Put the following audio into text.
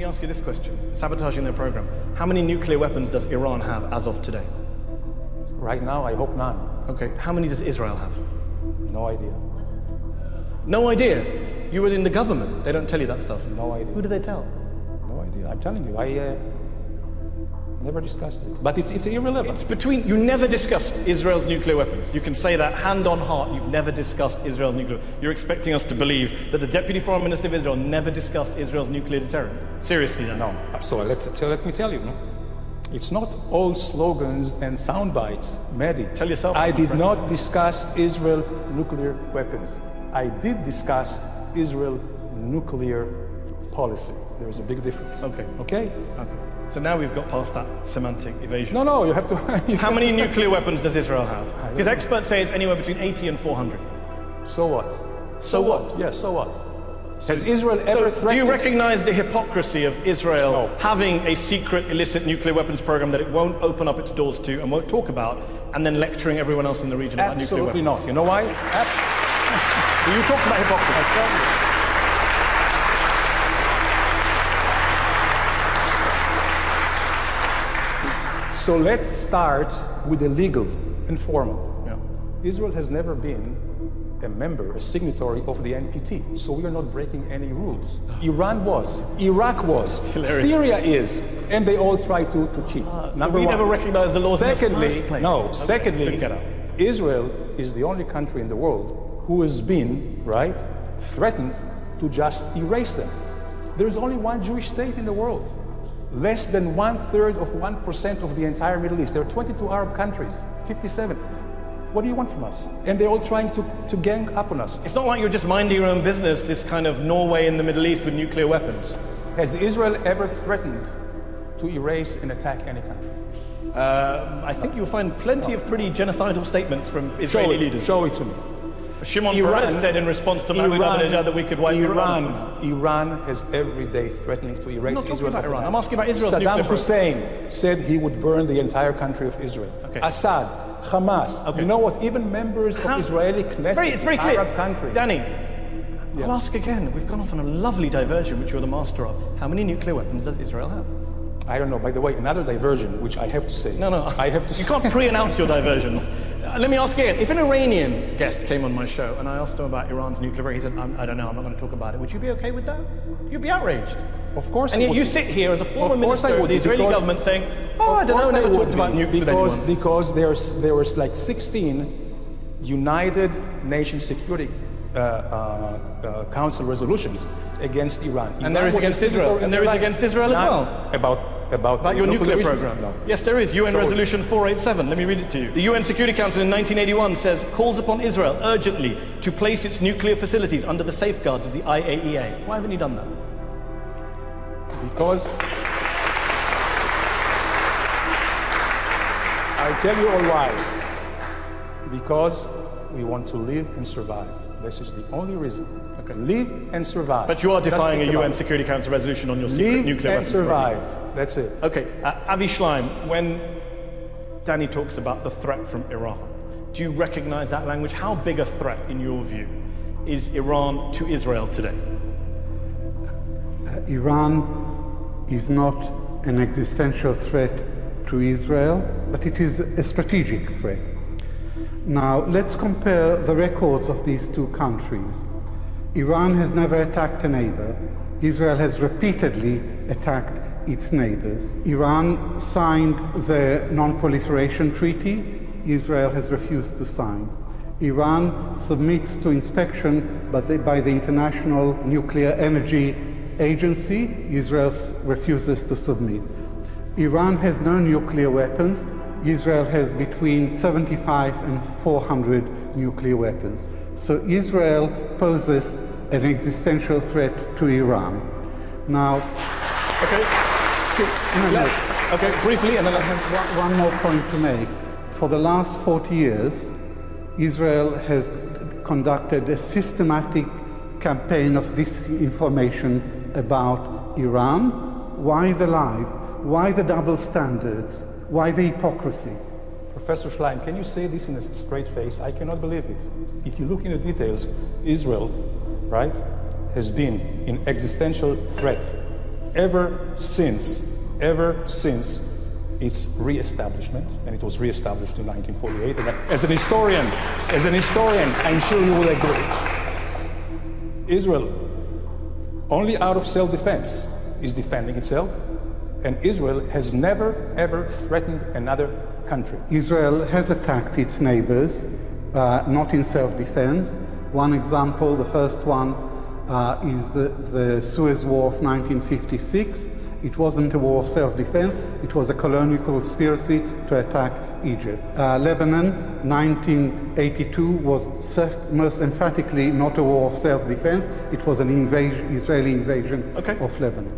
me ask you this question. Sabotaging their program. How many nuclear weapons does Iran have as of today? Right now, I hope none. Okay, how many does Israel have? No idea. No idea? You were in the government. They don't tell you that stuff. No idea. Who do they tell? No idea. I'm telling you, I never discussed it. But it's irrelevant. It's between, you never discussed Israel's nuclear weapons. You can say that hand on heart, you've never discussed Israel's nuclear. You're expecting us to believe that the Deputy Foreign Minister of Israel never discussed Israel's nuclear deterrent. Seriously, Dan? No. So let me tell you, no? It's not all slogans and sound bites, Mehdi. Tell yourself. I did not discuss Israel nuclear weapons. I did discuss Israel nuclear policy. There's a big difference. Okay. Okay? Okay. So now we've got past that semantic evasion. No, you have to... How many nuclear weapons does Israel have? Because experts say it's anywhere between 80 and 400. So what? So what? Yeah, so what? Has Israel ever threatened... Do you recognize the hypocrisy of Israel having a secret illicit nuclear weapons program that it won't open up its doors to and won't talk about, and then lecturing everyone else in the region about nuclear weapons? Absolutely not. You know why? You talked about hypocrisy. So let's start with the legal and formal. Yeah. Israel has never been a member, a signatory of the NPT, so we are not breaking any rules. Iran was, Iraq was, Syria is, and they all try to cheat. Number we one. Never recognize the laws Secondly, in the first place. no. Okay. Secondly, Israel is the only country in the world who has been, right, threatened to just erase them. There is only one Jewish state in the world. Less than 1/3 of 1% of the entire Middle East. There are 22 Arab countries, 57. What do you want from us? And they're all trying to gang up on us. It's not like you're just minding your own business, this kind of Norway in the Middle East with nuclear weapons. Has Israel ever threatened to erase and attack any country? I think you'll find plenty of pretty genocidal statements from Israeli leaders. Show it to me. Shimon Peres said in response to Mahmoud Ahmadinejad that we could wipe Iran. Iran has every day threatening to erase I'm not talking Israel. about Iran. I'm asking about Israel's nuclear Saddam Hussein said he would burn the entire country of Israel. Okay. Assad, Hamas. You know what? Even members of Israeli Knesset, it's very clear. Arab countries. Danny, I'll ask again. We've gone off on a lovely diversion, which you're the master of. How many nuclear weapons does Israel have? I don't know. By the way, another diversion, which I have to say. No. I have to say. You can't pre-announce your diversions. Let me ask again. If an Iranian guest came on my show and I asked him about Iran's nuclear program, he said, I don't know, I'm not going to talk about it. Would you be okay with that? You'd be outraged. Of course and I yet would. you sit here as a former Of course minister I of would, the Israeli because- government saying, I don't know, never talked about nukes with anyone. Because there was like 16 United Nations Security Council resolutions against Iran. And there is against Israel. And there is against Israel as well. About your nuclear issues? program. No. Yes, there is. UN Sure. Resolution 487. Let me read it to you. The UN Security Council in 1981 says, calls upon Israel urgently to place its nuclear facilities under the safeguards of the IAEA. Why haven't you done that? Because I'll tell you all why. Because we want to live and survive. This is the only reason. Okay. Live and survive. But you are defying a Just think UN about it. Security Council resolution on your secret Live nuclear and weapons survive. program. That's it. Okay, Avi Schleim, when Danny talks about the threat from Iran, do you recognize that language? How big a threat, in your view, is Iran to Israel today? Iran is not an existential threat to Israel, but it is a strategic threat. Now, let's compare the records of these two countries. Iran has never attacked a neighbor. Israel has repeatedly attacked its neighbors. Iran signed the Non-Proliferation Treaty. Israel has refused to sign. Iran submits to inspection by the International Nuclear Energy Agency. Israel refuses to submit. Iran has no nuclear weapons. Israel has between 75 and 400 nuclear weapons. So Israel poses an existential threat to Iran. Now, okay. Okay, briefly, and then I have one more point to make. For the last 40 years, Israel has conducted a systematic campaign of disinformation about Iran. Why the lies? Why the double standards? Why the hypocrisy? Professor Schleim, can you say this in a straight face? I cannot believe it. If you look into details, Israel, right, has been in existential threat ever since its re-establishment, and it was re-established in 1948, and as an historian, I'm sure you will agree, Israel, only out of self-defense, is defending itself, and Israel has never, ever threatened another country. Israel has attacked its neighbors, not in self-defense. One example, the first one, is the Suez War of 1956. It wasn't a war of self-defense, it was a colonial conspiracy to attack Egypt. Lebanon, 1982, was most emphatically not a war of self-defense, it was an Israeli invasion of Lebanon.